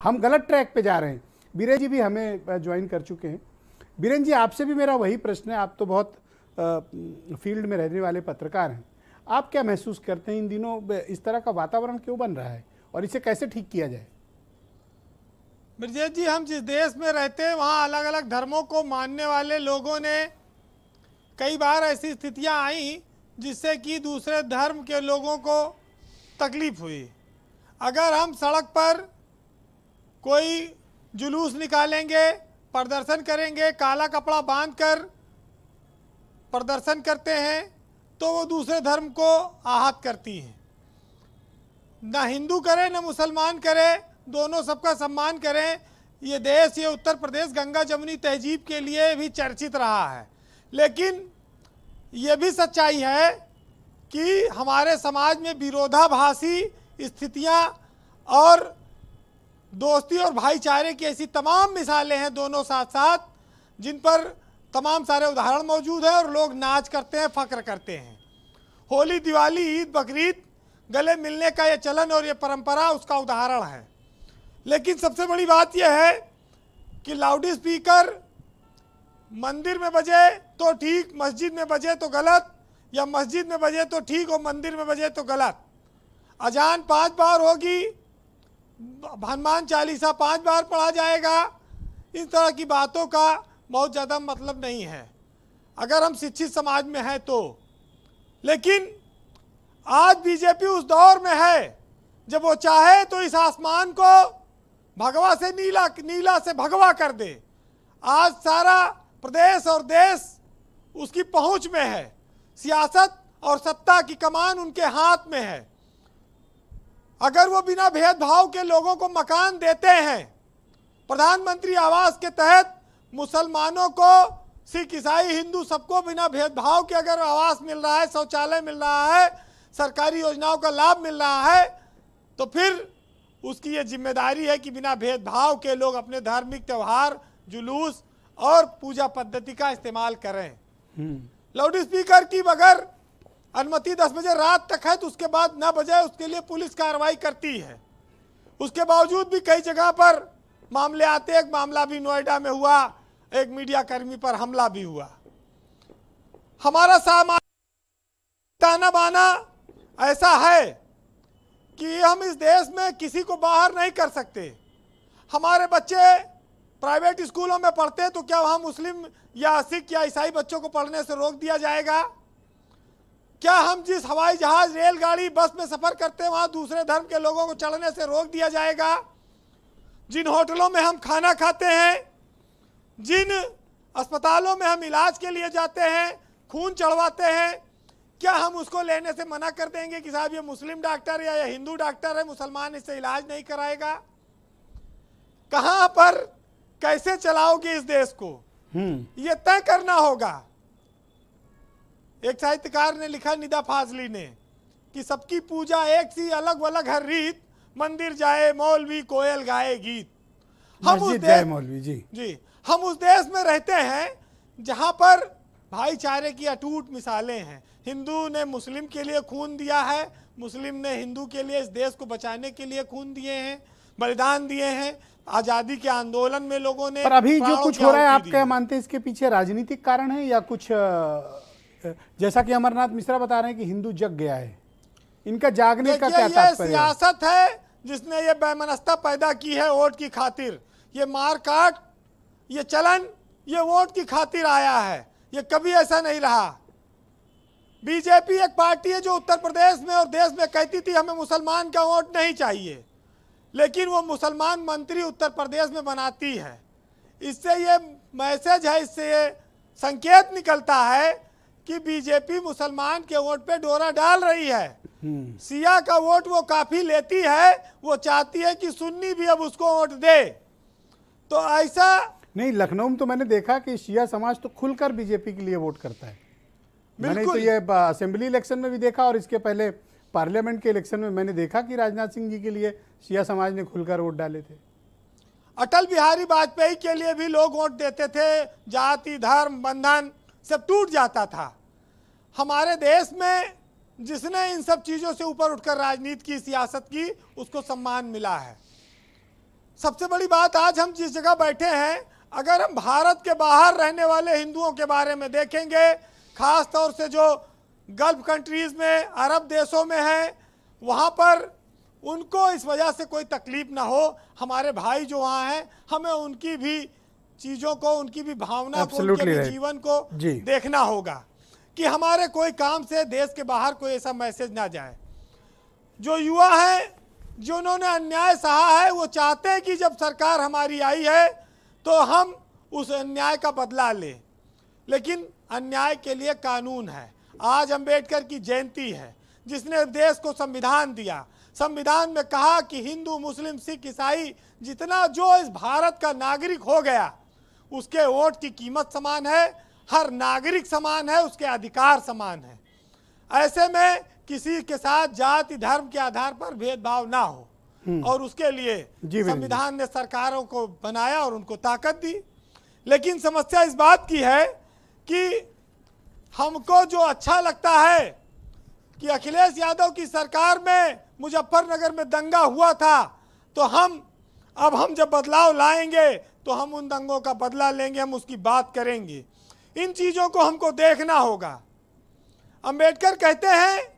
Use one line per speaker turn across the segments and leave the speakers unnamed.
हम गलत ट्रैक पे जा रहे हैं। बीरेन जी भी हमें ज्वाइन कर चुके हैं। बीरेन जी, आपसे भी मेरा वही प्रश्न है, आप तो बहुत फील्ड में रहने वाले पत्रकार हैं, आप क्या महसूस करते हैं इन दिनों इस तरह का वातावरण क्यों बन रहा है और इसे कैसे ठीक किया जाए?
ब्रजेश जी, हम जिस देश में रहते हैं वहाँ अलग अलग धर्मों को मानने वाले लोगों ने कई बार ऐसी स्थितियाँ आई जिससे कि दूसरे धर्म के लोगों को तकलीफ हुई। अगर हम सड़क पर कोई जुलूस निकालेंगे, प्रदर्शन करेंगे, काला कपड़ा बांधकर प्रदर्शन करते हैं, तो वो दूसरे धर्म को आहत करती हैं। ना हिंदू करे ना मुसलमान करे, दोनों सबका सम्मान करें। ये देश, ये उत्तर प्रदेश गंगा जमुनी तहजीब के लिए भी चर्चित रहा है, लेकिन ये भी सच्चाई है कि हमारे समाज में विरोधाभासी स्थितियां और दोस्ती और भाईचारे की ऐसी तमाम मिसालें हैं दोनों साथ साथ, जिन पर तमाम सारे उदाहरण मौजूद हैं और लोग नाच करते हैं, फख्र करते हैं। होली, दिवाली, ईद, बकरीद, गले मिलने का ये चलन और ये परंपरा उसका उदाहरण है। लेकिन सबसे बड़ी बात यह है कि लाउड स्पीकर मंदिर में बजे तो ठीक, मस्जिद में बजे तो गलत, या मस्जिद में बजे तो ठीक और मंदिर में बजे तो गलत। अजान 5 बार होगी, हनुमान चालीसा 5 बार पढ़ा जाएगा, इस तरह की बातों का बहुत ज़्यादा मतलब नहीं है अगर हम शिक्षित समाज में हैं तो। लेकिन आज बीजेपी उस दौर में है जब वो चाहे तो इस आसमान को भगवा से नीला, नीला से भगवा कर दे। आज सारा प्रदेश और देश उसकी पहुंच में है, सियासत और सत्ता की कमान उनके हाथ में है। अगर वो बिना भेदभाव के लोगों को मकान देते हैं, प्रधानमंत्री आवास के तहत मुसलमानों को, सिख, ईसाई, हिंदू सबको बिना भेदभाव के अगर आवास मिल रहा है, शौचालय मिल रहा है, सरकारी योजनाओं का लाभ मिल रहा है, तो फिर उसकी ये जिम्मेदारी है कि बिना भेदभाव के लोग अपने धार्मिक त्यौहार, जुलूस और पूजा पद्धति का इस्तेमाल करें। लाउड स्पीकर की अगर अनुमति 10 बजे रात तक है तो उसके बाद न बजे, उसके लिए पुलिस कार्रवाई करती है। उसके बावजूद भी कई जगह पर मामले आते हैं। एक मामला भी नोएडा में हुआ, एक मीडिया कर्मी पर हमला भी हुआ। हमारा सामाजिक ताना बाना ऐसा है कि हम इस देश में किसी को बाहर नहीं कर सकते। हमारे बच्चे प्राइवेट स्कूलों में पढ़ते हैं तो क्या वहाँ मुस्लिम या सिख या ईसाई बच्चों को पढ़ने से रोक दिया जाएगा? क्या हम जिस हवाई जहाज, रेलगाड़ी, बस में सफ़र करते हैं वहाँ दूसरे धर्म के लोगों को चढ़ने से रोक दिया जाएगा? जिन होटलों में हम खाना खाते हैं, जिन अस्पतालों में हम इलाज के लिए जाते हैं, खून चढ़वाते हैं, क्या हम उसको लेने से मना कर देंगे कि साहब ये मुस्लिम डॉक्टर या ये हिंदू डॉक्टर है, मुसलमान इससे इलाज नहीं कराएगा? कहाँ पर कैसे चलाओगे इस देश को, ये तय करना होगा। एक साहित्यकार ने लिखा, निदा फाजली ने, कि सबकी पूजा एक सी, अलग अलग हर रीत, मंदिर जाए मौलवी, कोयल गाए गीत। हम उस देश,
मौलवी जी,
हम उस देश में रहते हैं जहां पर भाईचारे की अटूट मिसालें हैं। हिंदू ने मुस्लिम के लिए खून दिया है, मुस्लिम ने हिंदू के लिए, इस देश को बचाने के लिए खून दिए हैं, बलिदान दिए हैं। आज़ादी के आंदोलन में लोगों ने,
पर अभी जो कुछ हो रहा है, आप क्या मानते हैं इसके पीछे राजनीतिक कारण है या कुछ, जैसा कि अमरनाथ मिश्रा बता रहे हैं कि हिंदू जग गया है, इनका जागने का क्या तात्पर्य है?
सियासत है जिसने ये बेमनस्ता पैदा की है वोट की खातिर। ये मार काट, ये चलन, ये वोट की खातिर आया है, ये कभी ऐसा नहीं रहा। बीजेपी एक पार्टी है जो उत्तर प्रदेश में और देश में कहती थी हमें मुसलमान का वोट नहीं चाहिए, लेकिन वो मुसलमान मंत्री उत्तर प्रदेश में बनाती है। इससे ये मैसेज है, इससे ये संकेत निकलता है कि बीजेपी मुसलमान के वोट पे डोरा डाल रही है। सिया का वोट वो काफी लेती है, वो चाहती है कि सुन्नी भी अब उसको वोट दे। तो ऐसा
नहीं, लखनऊ में तो मैंने देखा कि शिया समाज तो खुलकर बीजेपी के लिए वोट करता है। मैंने तो ये असेंबली इलेक्शन में भी देखा और इसके पहले पार्लियामेंट के इलेक्शन में मैंने देखा कि राजनाथ सिंह जी के लिए शिया समाज ने खुलकर वोट डाले थे।
अटल बिहारी वाजपेयी के लिए भी लोग वोट देते थे, जाति धर्म बंधन सब टूट जाता था। हमारे देश में जिसने इन सब चीज़ों से ऊपर उठकर राजनीति की, सियासत की, उसको सम्मान मिला है। सबसे बड़ी बात, आज हम जिस जगह बैठे हैं, अगर हम भारत के बाहर रहने वाले हिंदुओं के बारे में देखेंगे, खास तौर से जो गल्फ कंट्रीज में, अरब देशों में है, वहाँ पर उनको इस वजह से कोई तकलीफ ना हो। हमारे भाई जो वहाँ हैं, हमें उनकी भी चीज़ों को, उनकी भी भावना को, उनके भी जीवन को देखना होगा कि हमारे कोई काम से देश के बाहर कोई ऐसा मैसेज ना जाए। जो युवा हैं, जिन्होंने अन्याय सहा है, वो चाहते हैं कि जब सरकार हमारी आई है तो हम उस अन्याय का बदला लें, लेकिन अन्याय के लिए कानून है। आज अंबेडकर की जयंती है, जिसने देश को संविधान दिया। संविधान में कहा कि हिंदू, मुस्लिम, सिख, ईसाई जितना जो इस भारत का नागरिक हो गया, उसके वोट की कीमत समान है, हर नागरिक समान है, उसके अधिकार समान है। ऐसे में किसी के साथ जाति धर्म के आधार पर भेदभाव ना हो, और उसके लिए संविधान ने सरकारों को बनाया और उनको ताकत दी। लेकिन समस्या इस बात की है कि हमको जो अच्छा लगता है कि अखिलेश यादव की सरकार में मुजफ्फरनगर में दंगा हुआ था, तो हम जब बदलाव लाएंगे तो हम उन दंगों का बदला लेंगे, हम उसकी बात करेंगे। इन चीज़ों को हमको देखना होगा। अंबेडकर कहते हैं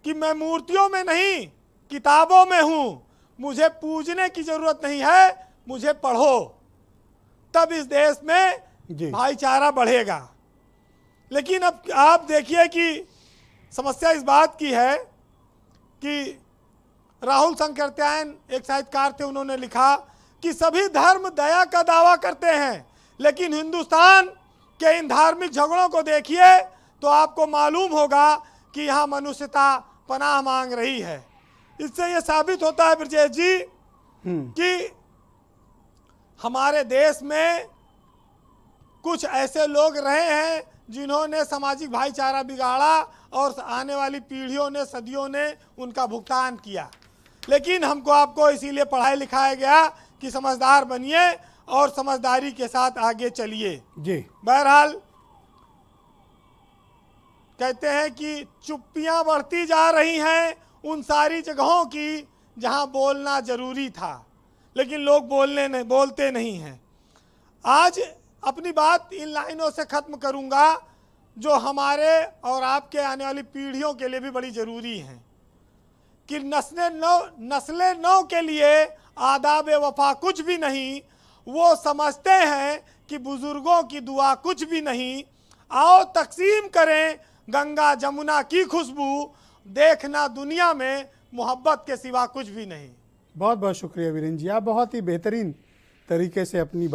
कि मैं मूर्तियों में नहीं, किताबों में हूँ, मुझे पूजने की ज़रूरत नहीं है, मुझे पढ़ो, तब इस देश में भाईचारा बढ़ेगा। लेकिन अब आप देखिए कि समस्या इस बात की है कि राहुल संकृत्यायन एक साहित्यकार थे, उन्होंने लिखा कि सभी धर्म दया का दावा करते हैं, लेकिन हिंदुस्तान के इन धार्मिक झगड़ों को देखिए तो आपको मालूम होगा कि यहाँ मनुष्यता पनाह मांग रही है। इससे ये साबित होता है ब्रजेश जी कि हमारे देश में कुछ ऐसे लोग रहे हैं जिन्होंने सामाजिक भाईचारा बिगाड़ा, और आने वाली पीढ़ियों ने, सदियों ने उनका भुगतान किया। लेकिन हमको आपको इसीलिए पढ़ाया लिखाया गया कि समझदार बनिए और समझदारी के साथ आगे चलिए। बहरहाल कहते हैं कि चुप्पियां बढ़ती जा रही हैं उन सारी जगहों की जहां बोलना जरूरी था, लेकिन लोग बोलते नहीं हैं। आज अपनी बात इन लाइनों से ख़त्म करूंगा जो हमारे और आपके आने वाली पीढ़ियों के लिए भी बड़ी ज़रूरी हैं कि नस्ले नौ के लिए आदाब वफा कुछ भी नहीं। वो समझते हैं कि बुज़ुर्गों की दुआ कुछ भी नहीं। आओ तकसीम करें गंगा जमुना की खुशबू, देखना दुनिया में मोहब्बत के सिवा कुछ भी नहीं।
बहुत बहुत शुक्रिया वीरेंद्र जी, आप बहुत ही बेहतरीन तरीके से अपनी